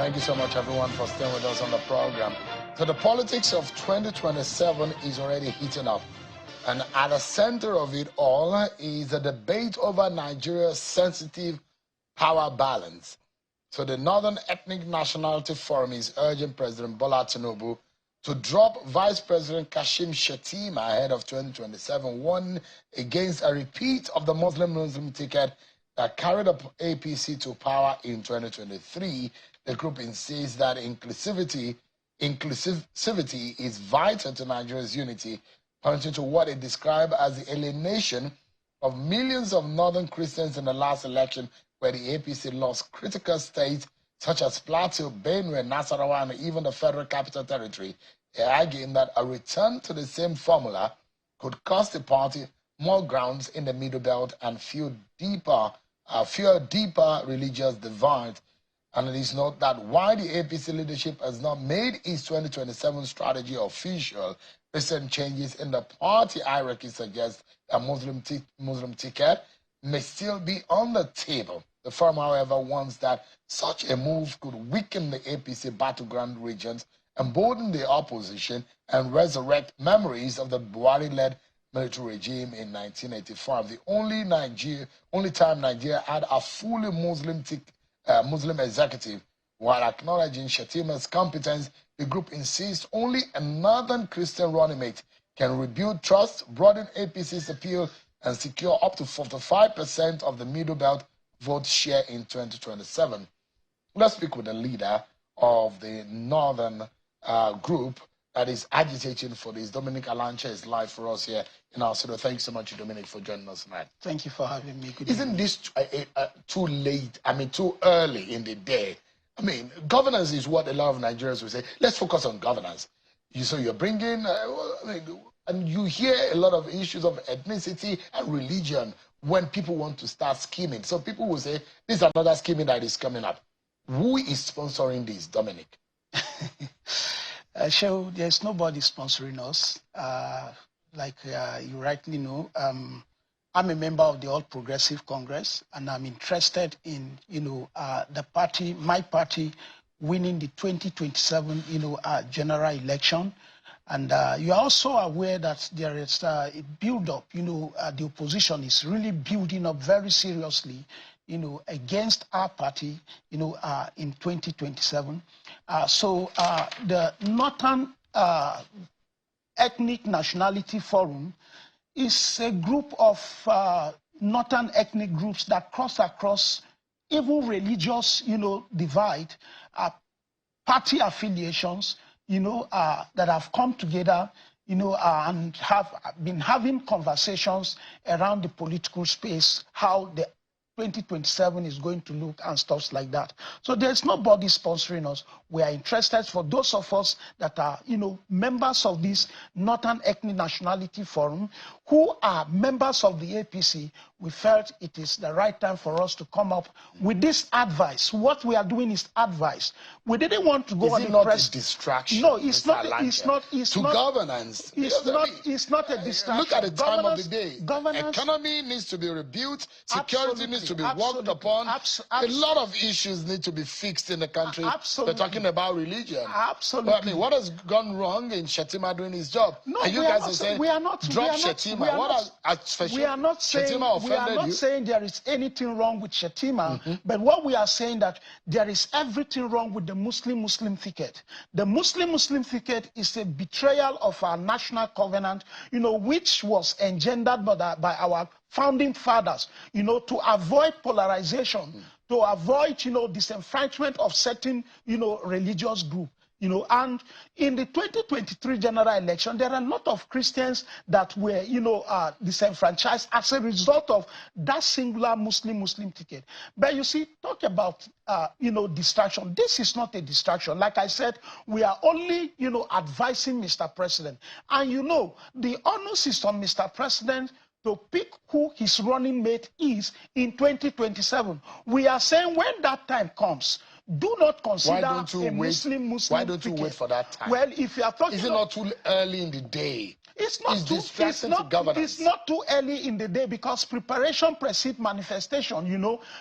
Thank you so much, everyone, for staying with us on the program. So the politics of 2027 is already heating up. And at the center of it all is a debate over Nigeria's sensitive power balance. So the Northern Ethnic Nationality Forum is urging President Bola Tinubu to drop Vice President Kashim Shettima ahead of 2027, warning against a repeat of the Muslim ticket that carried up APC to power in 2023. The group insists that inclusivity is vital to Nigeria's unity, pointing to what it described as the alienation of millions of Northern Christians in the last election, where the APC lost critical states such as Plateau, Benue, Nasarawa, and even the Federal Capital Territory, arguing that a return to the same formula could cost the party more grounds in the Middle Belt and fuel deeper religious divides. Analysts note that while the APC leadership has not made its 2027 strategy official, recent changes in the party hierarchy suggest a Muslim ticket may still be on the table. The firm, however, warns that such a move could weaken the APC battleground regions, embolden the opposition, and resurrect memories of the Buhari-led military regime in 1985. The only time Nigeria had a fully Muslim executive. While acknowledging Shettima's competence, the group insists only a Northern Christian running mate can rebuild trust, broaden APC's appeal, and secure up to 45% of the Middle Belt vote share in 2027. Let's speak with the leader of the Northern group that is agitating for this. Dominic Alanche is live for us here in our studio. Thank you so much, Dominic, for joining us tonight. Thank you for having me. Isn't this too late, too early in the day? Governance is what a lot of Nigerians will say. Let's focus on governance. So you're bringing, and you hear a lot of issues of ethnicity and religion when people want to start scheming. So people will say, this is another scheming that is coming up. Who is sponsoring this, Dominic? So there's nobody sponsoring us. Like you rightly know, I'm a member of the All Progressive Congress, and I'm interested in, the party, my party, winning the 2027, general election. And you are also aware that there is a build-up, the opposition is really building up very seriously, against our party, in 2027. So the Northern Ethnic Nationality Forum is a group of Northern ethnic groups that cross across even religious, divide, party affiliations, that have come together, and have been having conversations around the political space, how the 2027 is going to look and stuff like that. So there's nobody sponsoring us. We are interested for those of us that are, members of this Northern Ethnic Nationality Forum, who are members of the APC. We felt it is the right time for us to come up with this advice. What we are doing is advice. We didn't want to go on the press. Is it not a distraction? No, it's not. It's not governance. It's not a distraction. Look at the time of the day. Economy needs to be rebuilt. Security needs to be worked upon. A lot of issues need to be fixed in the country. We're talking about religion. Absolutely. But, what has gone wrong in Shettima doing his job? No, and you guys are saying, drop Shettima. We are not saying there is anything wrong with Shettima, but what we are saying that there is everything wrong with the Muslim ticket. The Muslim ticket is a betrayal of our national covenant, which was engendered by our founding fathers, to avoid polarization, to avoid, disenfranchisement of certain, religious group. And in the 2023 general election, there are a lot of Christians that were, disenfranchised as a result of that singular Muslim ticket. But you see, talk about, distraction. This is not a distraction. Like I said, we are only, advising Mr. President. And the onus is on Mr. President to pick who his running mate is in 2027. We are saying when that time comes, do not consider a Muslim Why don't you wait for that time? Well, if you are talking, is it not too early in the day? It's not too early in the day, because preparation precedes manifestation.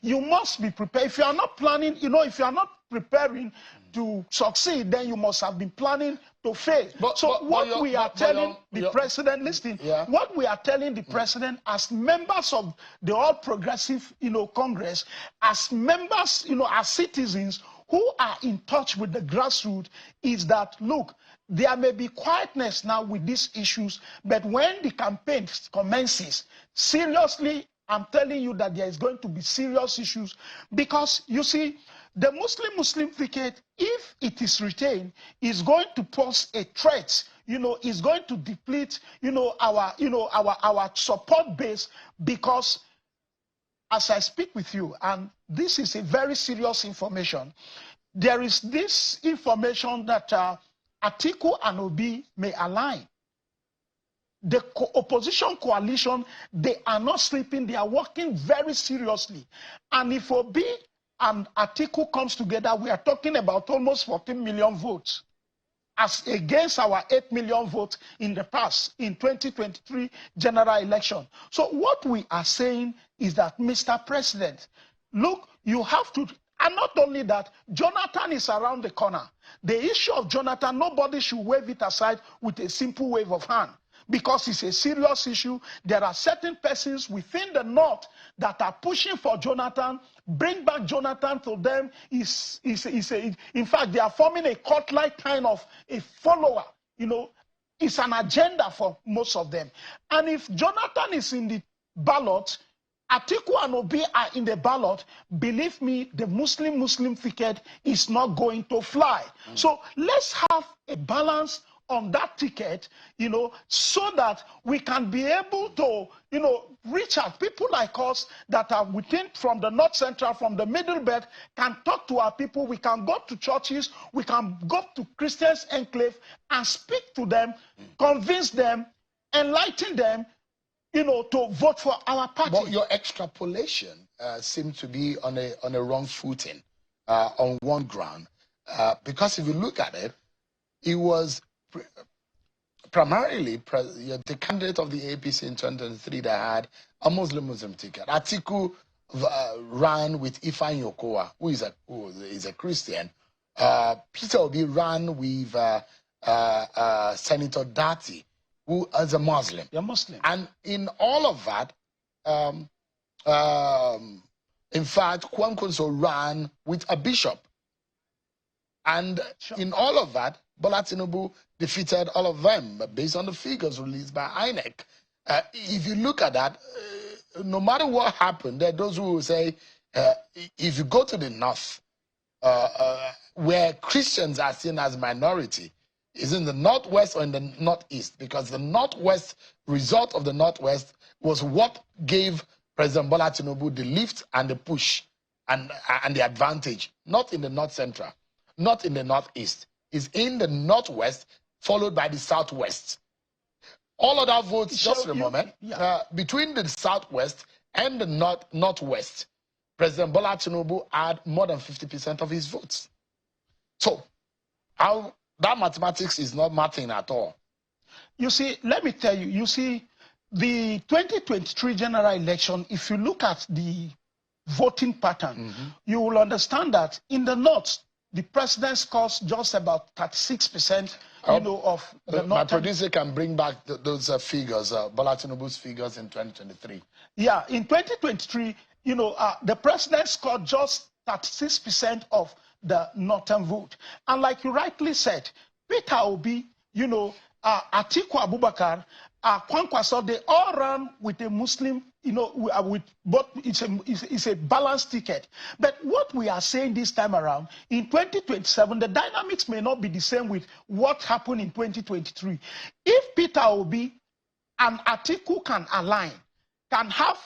You must be prepared. If you are not planning, if you are not preparing to succeed, then you must have been planning to fail. What we are telling the president, listen, what we are telling the president as members of the All Progressive, Congress, as members, as citizens who are in touch with the grassroots, is that, look, there may be quietness now with these issues, but when the campaign commences, seriously, I'm telling you that there is going to be serious issues, because you see, the Muslim ticket, if it is retained, is going to pose a threat. Is going to deplete, our support base, because as I speak with you, and this is a very serious information, there is this information that Atiku and Obi may align. The opposition coalition, they are not sleeping, they are working very seriously. And if Obi and Atiku comes together, we are talking about almost 14 million votes, as against our 8 million votes in the past, in 2023 general election. So what we are saying is that, Mr. President, look, you have to, and not only that, Jonathan is around the corner. The issue of Jonathan, nobody should wave it aside with a simple wave of hand, because it's a serious issue. There are certain persons within the North that are pushing for Jonathan. Bring back Jonathan to them. In fact, they are forming a cult-like kind of a follower. It's an agenda for most of them. And if Jonathan is in the ballot, Atiku and Obi are in the ballot, believe me, the Muslim ticket is not going to fly. So let's have a balance on that ticket, so that we can be able to, reach out. People like us that are within, from the North Central, from the Middle Belt, can talk to our people. We can go to churches, we can go to Christians' enclave and speak to them, convince them, enlighten them, to vote for our party. But your extrapolation seems to be on a wrong footing, on one ground, because if you look at it, it was primarily the candidate of the APC in 2023 that had a Muslim ticket. Atiku ran with Ifeanyi Okowa, who is a Christian. Peter Obi ran with Senator Dati, who is a Muslim. You're Muslim. And in all of that, in fact, Kwankwaso ran with a bishop. And in all of that, Bola Tinubu defeated all of them based on the figures released by INEC. If you look at that, no matter what happened, there are those who will say, if you go to the north, where Christians are seen as minority, is in the northwest or in the northeast, because the northwest result of the northwest was what gave President Bola Tinubu the lift and the push and the advantage, not in the north central, not in the northeast. Is in the northwest, followed by the southwest. All other votes, just a moment, between the southwest and the northwest, President Bola Tinubu had more than 50% of his votes. So, that mathematics is not mathing at all. You see, let me tell you, the 2023 general election, if you look at the voting pattern, you will understand that in the north, the president scores just about 36%, of the my producer can bring back those figures, Bola Tinubu's figures in 2023. Yeah, in 2023, the president scored just 36% of the northern vote. And like you rightly said, Peter Obi, Atiku Abubakar, Kwankwaso, they all ran with a Muslim, but it's a balanced ticket. But what we are saying this time around, in 2027, the dynamics may not be the same with what happened in 2023. If Peter Obi and Atiku can align, can have,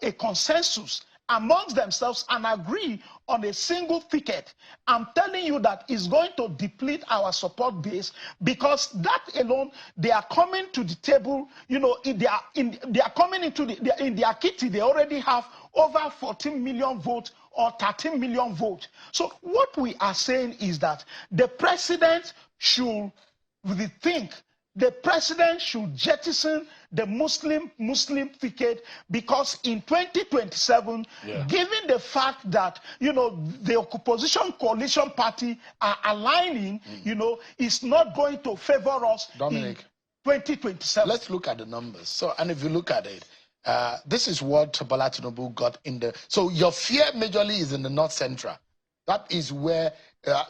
a consensus amongst themselves and agree on a single ticket, I'm telling you that it's going to deplete our support base, because that alone, they are coming to the table, they are coming into in their kitty, they already have over 14 million votes or 13 million votes. So what we are saying is that the president should rethink the president should jettison the Muslim ticket, because in 2027, given the fact that, the opposition coalition party are aligning, it's not going to favor us, Dominic, in 2027. Let's look at the numbers. So, and if you look at it, this is what Bola Tinubu got in the... So your fear majorly is in the North Central. That is where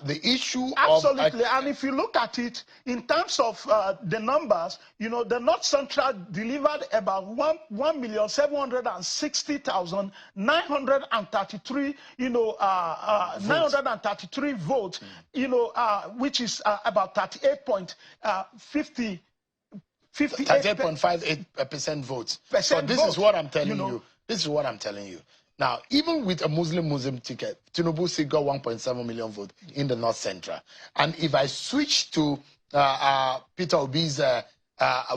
the issue Absolutely. And if you look at it in terms of the numbers, the North Central delivered about 1,760,933, 933 votes, which is about 38.58% votes. So this is what I'm telling you. This is what I'm telling you. Now, even with a Muslim ticket, Tinubu still got 1.7 million votes in the North Central. And if I switch to Peter Obi's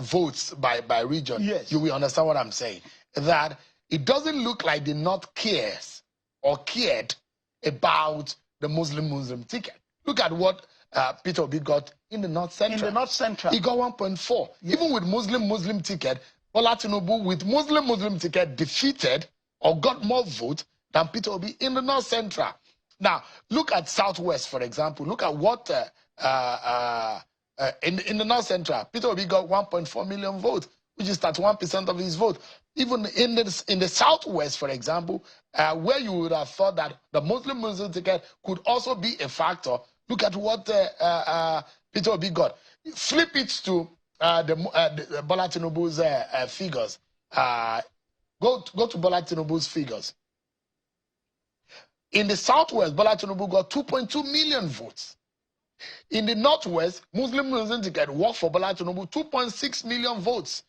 votes by region, you will understand what I'm saying. That it doesn't look like the North cares or cared about the Muslim ticket. Look at what Peter Obi got in the North Central. In the North Central. He got 1.4. Even with Muslim ticket, Bola Tinubu with Muslim ticket defeated or got more votes than Peter Obi in the North Central. Now, look at Southwest, for example. Look at what in the North Central, Peter Obi got 1.4 million votes, which is 31% of his vote. Even in the Southwest, for example, where you would have thought that the Muslim ticket could also be a factor, look at what Peter Obi got. Flip it to the Bola Tinubu's figures. Go to Bola Tinubu's figures. In the Southwest, Bola Tinubu got 2.2 million votes. In the Northwest, Muslim ticket worked for Bola Tinubu 2.6 million votes.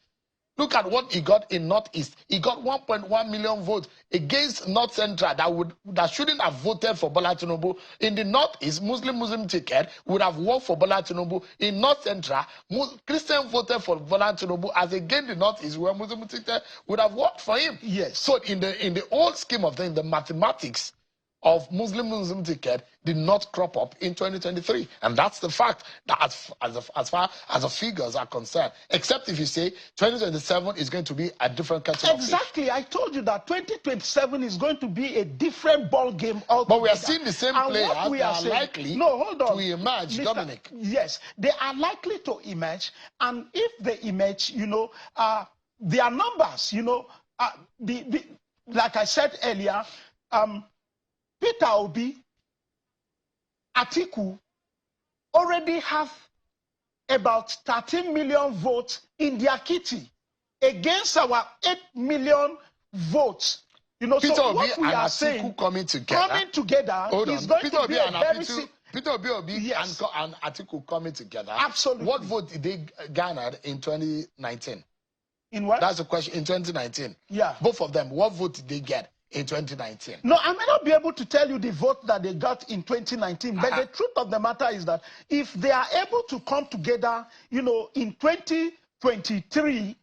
Look at what he got in Northeast. He got 1.1 million votes against North Central that shouldn't have voted for Bola Tinubu. In the Northeast, Muslim ticket would have worked for Bola Tinubu. In North Central, Christian voted for Bola Tinubu, as again the Northeast, where Muslim ticket would have worked for him. Yes. So in the old scheme of things, the mathematics of Muslim ticket did not crop up in 2023. And that's the fact, that as far as the figures are concerned. Except if you say 2027 is going to be a different kettle of fish. Exactly. I told you that 2027 is going to be a different ball game altogether. But we are seeing the same players that are likely to emerge, Mr. Dominic. Yes, they are likely to emerge. And if they emerge, their numbers, like I said earlier, Peter Obi, Atiku already have about 13 million votes in their kitty against our 8 million votes. Peter so Obi what we and are Atiku saying, coming together is going to be Peter Obi and Atiku coming together. Absolutely. What vote did they garner in 2019? In what? That's the question. In 2019. Yeah. Both of them, what vote did they get in 2019? No, I may not be able to tell you the vote that they got in 2019, but the truth of the matter is that if they are able to come together, in 2023,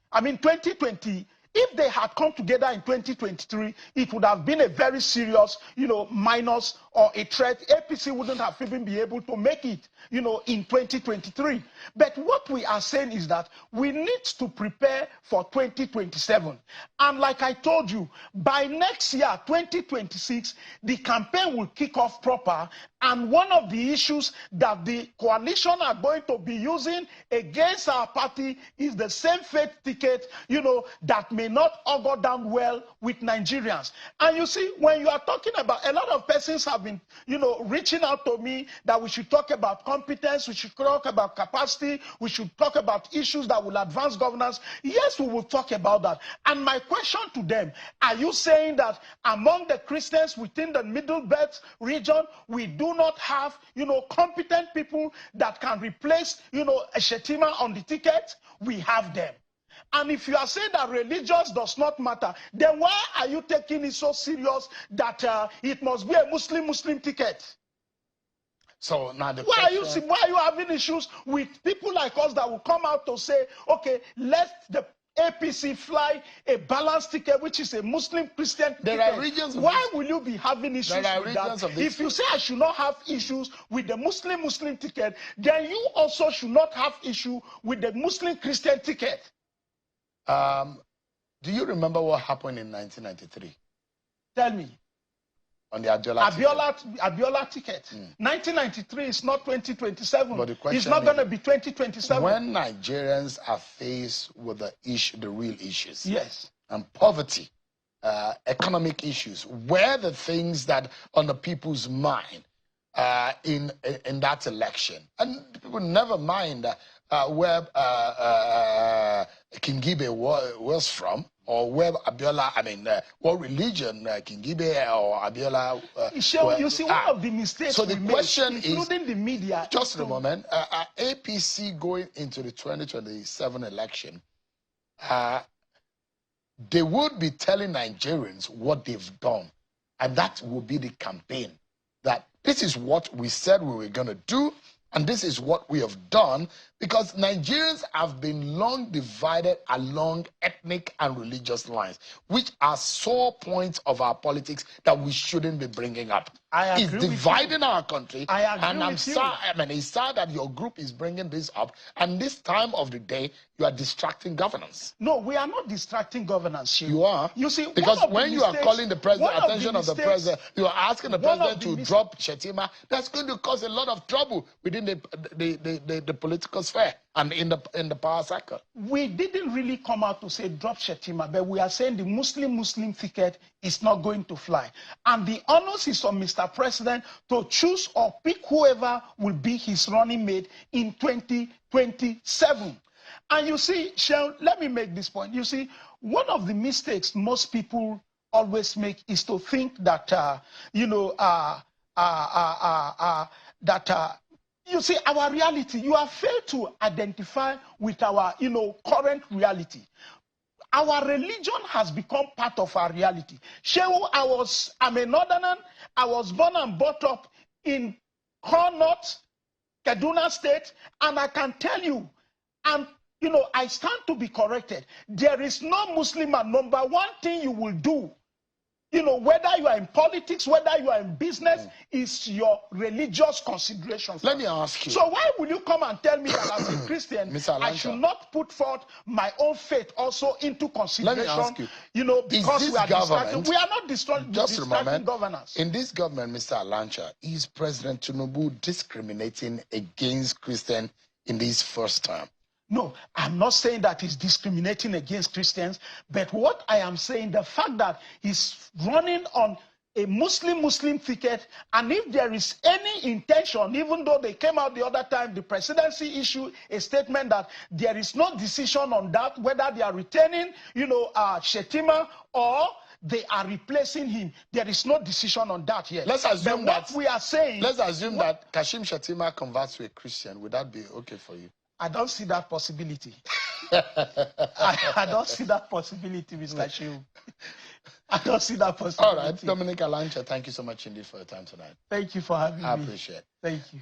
if they had come together in 2023, it would have been a very serious, minus or a threat. APC wouldn't have even been able to make it, in 2023. But what we are saying is that we need to prepare for 2027. And like I told you, by next year, 2026, the campaign will kick off proper. And one of the issues that the coalition are going to be using against our party is the same faith ticket, that may not augur down well with Nigerians. And you see, when you are talking about, a lot of persons have been, reaching out to me that we should talk about competence, we should talk about capacity, we should talk about issues that will advance governance. Yes, we will talk about that. And my question to them, are you saying that among the Christians within the Middle Belt region, we do not have, competent people that can replace, a Shetima on the ticket? We have them. And if you are saying that religious does not matter, then why are you taking it so serious that it must be a Muslim ticket? So now why are you having issues with people like us that will come out to say, okay, let the APC fly a balanced ticket, which is a Muslim-Christian ticket? There are regions of Why will you be having issues with that? Of if you say I should not have issues with the Muslim ticket, then you also should not have issue with the Muslim-Christian ticket. Do you remember what happened in 1993? Tell me. On the Abiola ticket. 1993 is not 2027. But the question it's not going to be 2027. When Nigerians are faced with the real issues, yes, and poverty, economic issues, where the things that on the people's mind in that election, and people never mind where King Gibe was from, or where Abiola, what religion King Gibe or Abiola you see, one of the mistakes so the question is, including the media... Just a moment. APC going into the 2027 election, they would be telling Nigerians what they've done. And that will be the campaign. That this is what we said we were going to do, and this is what we have done, because Nigerians have been long divided along ethnic and religious lines, which are sore points of our politics that we shouldn't be bringing up. It's dividing our country. And I'm sad. It's sad that your group is bringing this up, and this time of the day, you are distracting governance. No, we are not distracting governance. You are. You see, because when you are calling the president, attention of the president, you are asking the president to drop Shettima. That's going to cause a lot of trouble within the political sphere and in the power cycle. We didn't really come out to say drop Shettima, but we are saying the Muslim ticket is not going to fly. And the onus is on Mr. President to choose or pick whoever will be his running mate in 2027. And you see, Sean, let me make this point. You see, one of the mistakes most people always make is to think that, you see, our reality, you have failed to identify with our, current reality. Our religion has become part of our reality. Shehu, I'm a northerner. I was born and brought up in Connaught, Kaduna State, and I can tell you, I stand to be corrected. There is no Muslim, and number one thing you will do, whether you are in politics, whether you are in business, is your religious considerations. Let me ask you. So why will you come and tell me that as a Christian, I should not put forth my own faith also into consideration? Let me ask you. Because we are distracting. We are not distracting governance. In this government, Mr. Alanche, is President Tinubu discriminating against Christians in this first term? No, I'm not saying that he's discriminating against Christians, but what I am saying, the fact that he's running on a Muslim ticket, and if there is any intention, even though they came out the other time, the presidency issued a statement that there is no decision on that, whether they are retaining, Shettima or they are replacing him. There is no decision on that yet. Let's assume that we are saying. Let's assume that Kashim Shettima converts to a Christian. Would that be okay for you? I don't see that possibility. I don't see that possibility, Mr. Shehu. I don't see that possibility. All right, Dominic Alanche, thank you so much indeed for your time tonight. Thank you for having me. I appreciate it. Thank you.